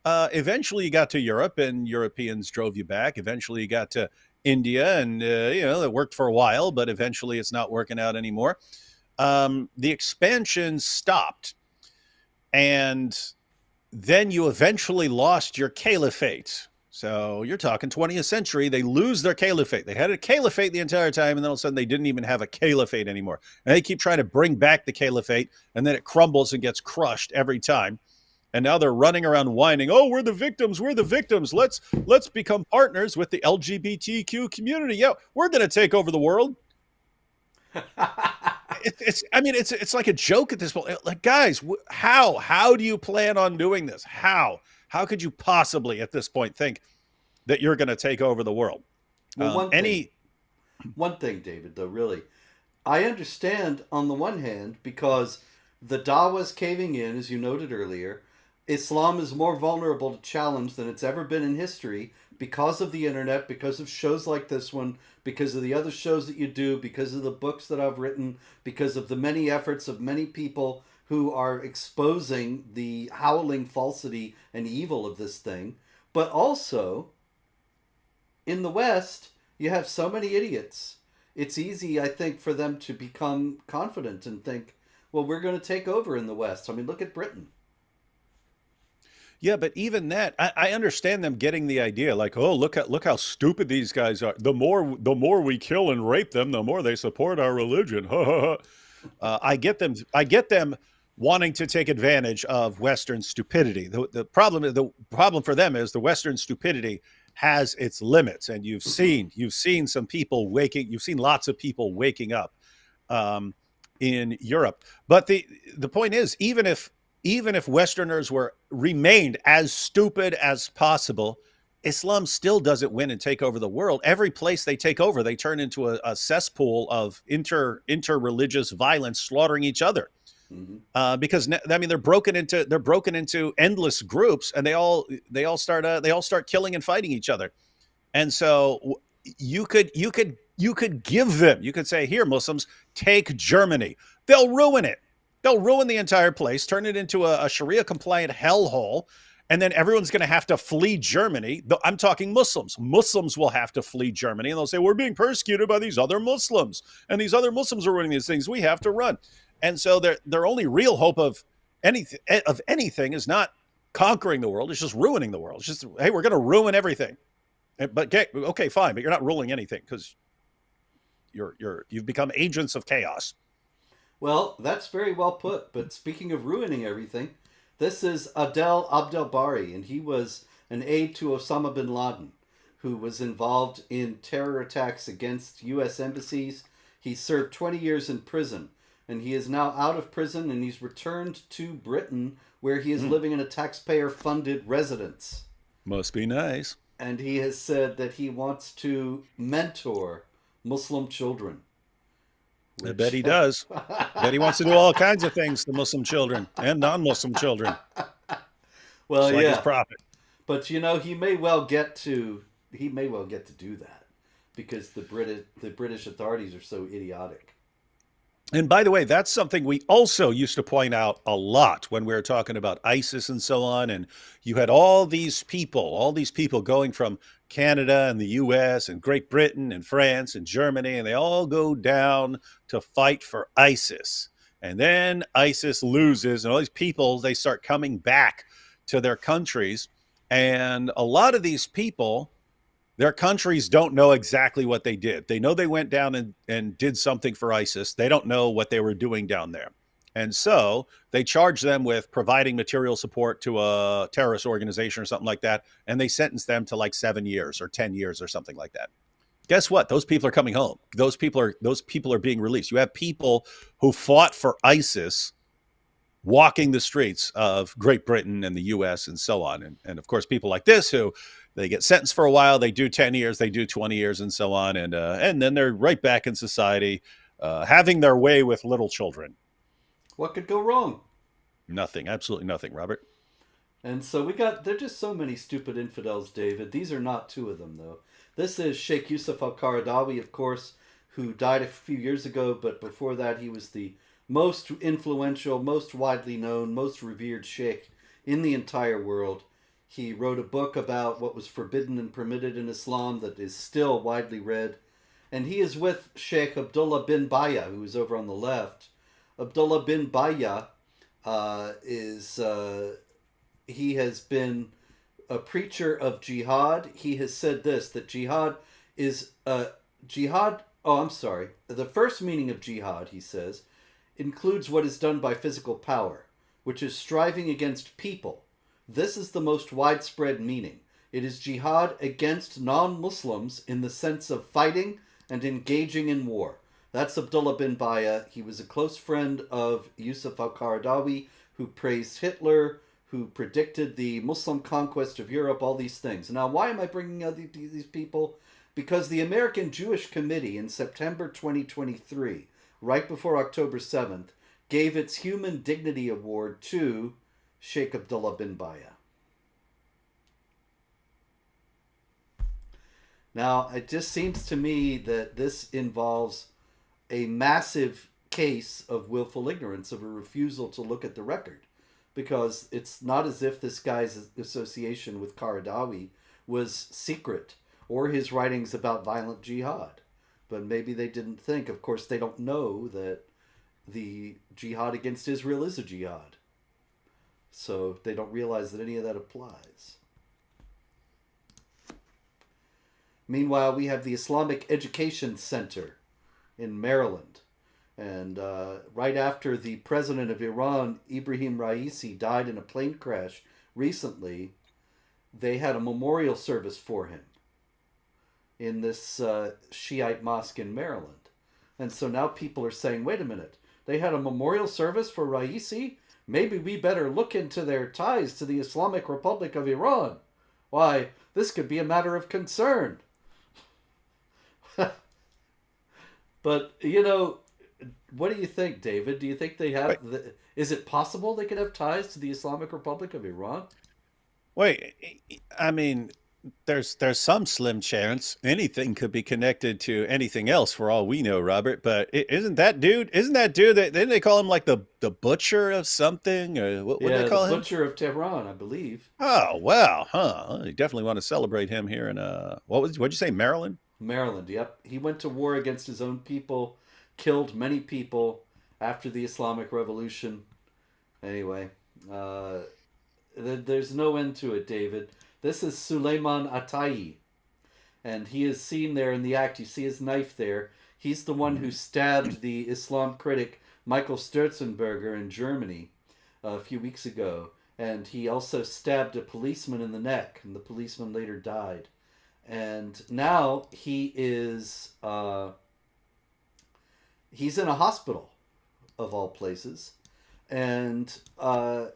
Eventually you got to Europe and Europeans drove you back. Eventually you got to India, and it worked for a while, but eventually it's not working out anymore. The expansion stopped, and then you eventually lost your caliphate. So you're talking 20th century. They lose their caliphate. They had a caliphate the entire time, and then all of a sudden they didn't even have a caliphate anymore. And they keep trying to bring back the caliphate, and then it crumbles and gets crushed every time. And now they're running around whining, "Oh, we're the victims. We're the victims. Let's become partners with the LGBTQ community. Yeah, we're going to take over the world." It's I mean it's like a joke at this point. Like, guys, how do you plan on doing this? How could you possibly at this point think that you're going to take over the world? Well, Any one thing, David, though, really, I understand on the one hand because the Dawa's caving in, as you noted earlier. Islam is more vulnerable to challenge than it's ever been in history because of the internet, because of shows like this one, because of the other shows that you do, because of the books that I've written, because of the many efforts of many people who are exposing the howling falsity and evil of this thing. But also, in the West, you have so many idiots. It's easy, I think, for them to become confident and think, well, we're going to take over in the West. I mean, look at Britain. Yeah, but even that, I understand them getting the idea, like, oh, look how stupid these guys are. The more we kill and rape them, the more they support our religion. I get them wanting to take advantage of Western stupidity. The problem for them is the Western stupidity has its limits, and you've seen some people waking, you've seen lots of people waking up um, in Europe. But the point is, even if Westerners were remained as stupid as possible, Islam still doesn't win and take over the world. Every place they take over, they turn into a cesspool of interreligious violence, slaughtering each other. Mm-hmm. Because I mean, they're broken into endless groups, and they all start killing and fighting each other. And so you could give them, you could say, here, Muslims, take Germany. They'll ruin it. They'll ruin the entire place, turn it into a Sharia compliant hellhole, and then everyone's going to have to flee Germany. I'm talking Muslims. Muslims will have to flee Germany, and they'll say, we're being persecuted by these other Muslims, and these other Muslims are running these things. We have to run. And so their only real hope of anything is not conquering the world. It's just ruining the world. It's just, hey, we're going to ruin everything. But okay, fine, but you're not ruling anything because you've become agents of chaos. Well, that's very well put. But speaking of ruining everything, this is Adel Abdelbari, and he was an aide to Osama bin Laden, who was involved in terror attacks against U.S. embassies. He served 20 years in prison, and he is now out of prison, and he's returned to Britain, where he is living in a taxpayer-funded residence. Must be nice. And he has said that he wants to mentor Muslim children, I bet which he does. I bet he wants to do all kinds of things to Muslim children and non-Muslim children. well, Just like his yeah. prophet. But he may well get to do that because the British authorities are so idiotic. And by the way, that's something we also used to point out a lot when we were talking about ISIS and so on. And you had all these people going from Canada and the US and Great Britain and France and Germany, and they all go down to fight for ISIS. And then ISIS loses, and all these people, they start coming back to their countries. And a lot of these people, their countries don't know exactly what they did. They know they went down and did something for ISIS. They don't know what they were doing down there. And so they charge them with providing material support to a terrorist organization or something like that. And they sentence them to like 7 years or 10 years or something like that. Guess what? Those people are coming home. Those people are being released. You have people who fought for ISIS walking the streets of Great Britain and the US and so on. And of course, people like this who they get sentenced for a while, they do 10 years, they do 20 years and so on. And then they're right back in society, having their way with little children. What could go wrong? Nothing, absolutely nothing, Robert. And so there are just so many stupid infidels, David. These are not two of them, though. This is Sheikh Yusuf Al Qaradawi, of course, who died a few years ago, but before that, he was the most influential, most widely known, most revered sheikh in the entire world. He wrote a book about what was forbidden and permitted in Islam that is still widely read. And he is with Sheikh Abdullah bin Baya, who is over on the left. Abdullah bin Baya he has been a preacher of jihad. He has said this, that jihad is jihad. Oh, I'm sorry. The first meaning of jihad, he says, includes what is done by physical power, which is striving against people. This is the most widespread meaning. It is jihad against non-Muslims in the sense of fighting and engaging in war. That's Abdullah bin Baya. He was a close friend of Yusuf al-Qaradawi, who praised Hitler, who predicted the Muslim conquest of Europe, all these things. Now, why am I bringing out these people? Because the American Jewish Committee in September 2023, right before October 7th, gave its Human Dignity Award to Sheikh Abdullah bin Baya. Now, it just seems to me that this involves a massive case of willful ignorance, of a refusal to look at the record. Because it's not as if this guy's association with Qaradawi was secret, or his writings about violent jihad. But maybe they didn't think. Of course, they don't know that the jihad against Israel is a jihad. So they don't realize that any of that applies. Meanwhile, we have the Islamic Education Center in Maryland. And right after the president of Iran, Ibrahim Raisi, died in a plane crash recently, they had a memorial service for him in this Shiite mosque in Maryland. And so now people are saying, wait a minute, they had a memorial service for Raisi? Maybe we better look into their ties to the Islamic Republic of Iran. Why, this could be a matter of concern. But, you know, what do you think, David? Do you think they have... Is it possible they could have ties to the Islamic Republic of Iran? Wait, I mean, there's some slim chance anything could be connected to anything else for all we know, Robert. But isn't that dude? Didn't they call him like the butcher of something? Or what did Yeah, they the call him? butcher of Tehran, I believe. Oh wow, huh? You definitely want to celebrate him here in what'd you say, Maryland? Maryland, yep. He went to war against his own people, killed many people after the Islamic Revolution. Anyway, there's no end to it, David. This is Suleiman Atayi, and he is seen there in the act. You see his knife there. He's the one who stabbed the Islam critic Michael Sturzenberger in Germany a few weeks ago. And he also stabbed a policeman in the neck, and the policeman later died. And now he is he's in a hospital, of all places, and the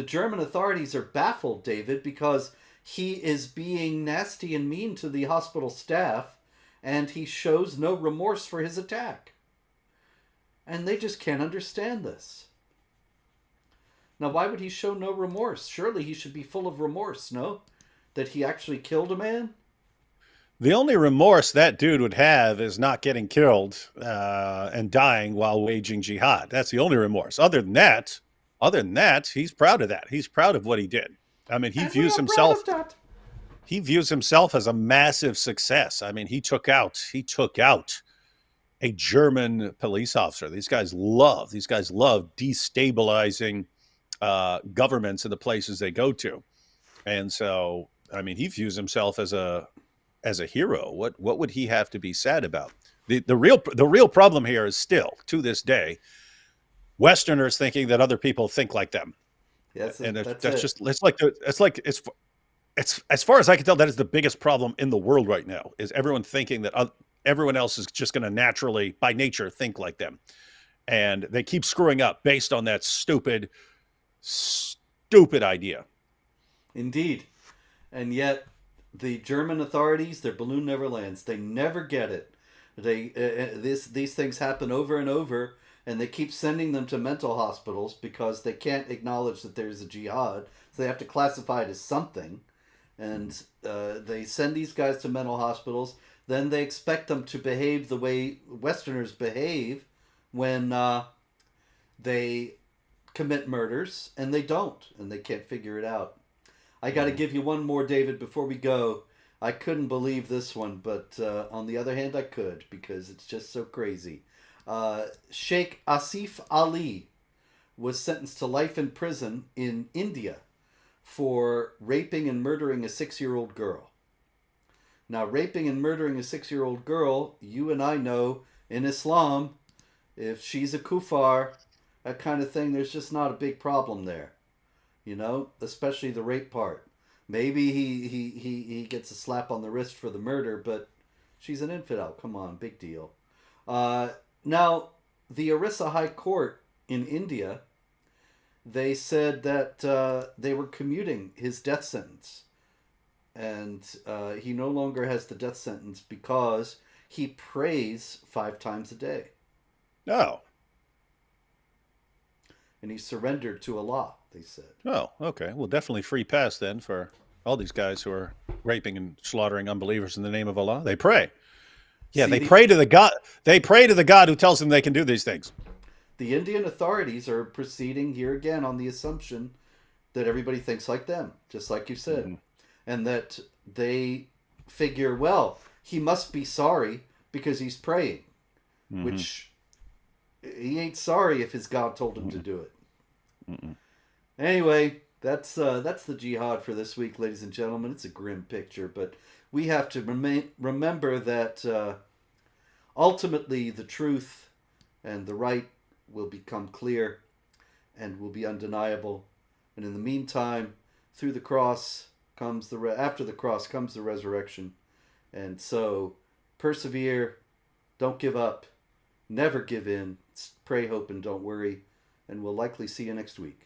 German authorities are baffled, David, because he is being nasty and mean to the hospital staff, and he shows no remorse for his attack, and they just can't understand this. Now, why would he show no remorse? Surely he should be full of remorse, no? That he actually killed a man? The only remorse that dude would have is not getting killed and dying while waging jihad. That's the only remorse. Other than that, he's proud of that. He's proud of what he did. I mean, And we are proud of that. he views himself as a massive success. I mean, he took out a German police officer. These guys love destabilizing governments in the places they go to. And so, I mean, he views himself as a hero. What would he have to be sad about? The real problem here is still, to this day, Westerners thinking that other people think like them. Yes, And that's that's it. just it's as far as I can tell, that is the biggest problem in the world right now, is everyone thinking that everyone else is just going to naturally, by nature, think like them. And they keep screwing up based on that stupid idea. Indeed. And yet, the German authorities, their balloon never lands. They never get it. These things happen over and over, and they keep sending them to mental hospitals because they can't acknowledge that there's a jihad. So they have to classify it as something. And they send these guys to mental hospitals. Then they expect them to behave the way Westerners behave when they commit murders, and they don't, and they can't figure it out. I got to Mhm. give you one more, David, before we go. I couldn't believe this one, but on the other hand, I could because it's just so crazy. Sheikh Asif Ali was sentenced to life in prison in India for raping and murdering a 6-year-old girl. Now, raping and murdering a 6-year-old girl, you and I know in Islam, if she's a kuffar, that kind of thing, there's just not a big problem there. Especially the rape part. Maybe he gets a slap on the wrist for the murder, but she's an infidel. Come on, big deal. Uh, Now, the Orissa High Court in India, they said that they were commuting his death sentence. And he no longer has the death sentence because he prays 5 times a day. Oh, And he surrendered to Allah, they said. oh, okay. Well, definitely free pass then for all these guys who are raping and slaughtering unbelievers in the name of Allah. They pray. Yeah, See, they pray to the God. They pray to the God who tells them they can do these things. the Indian authorities are proceeding here again on the assumption that everybody thinks like them, just like you said. Hmm. And that they figure, well, he must be sorry because he's praying, Hmm. which he ain't sorry if his God told him to do it. Mm-mm. Anyway, that's the jihad for this week, ladies and gentlemen. It's a grim picture, but we have to remember that ultimately the truth and the right will become clear and will be undeniable. And in the meantime, through the cross comes after the cross comes the resurrection. And so persevere, don't give up, never give in. Pray, hope, and don't worry. And we'll likely see you next week.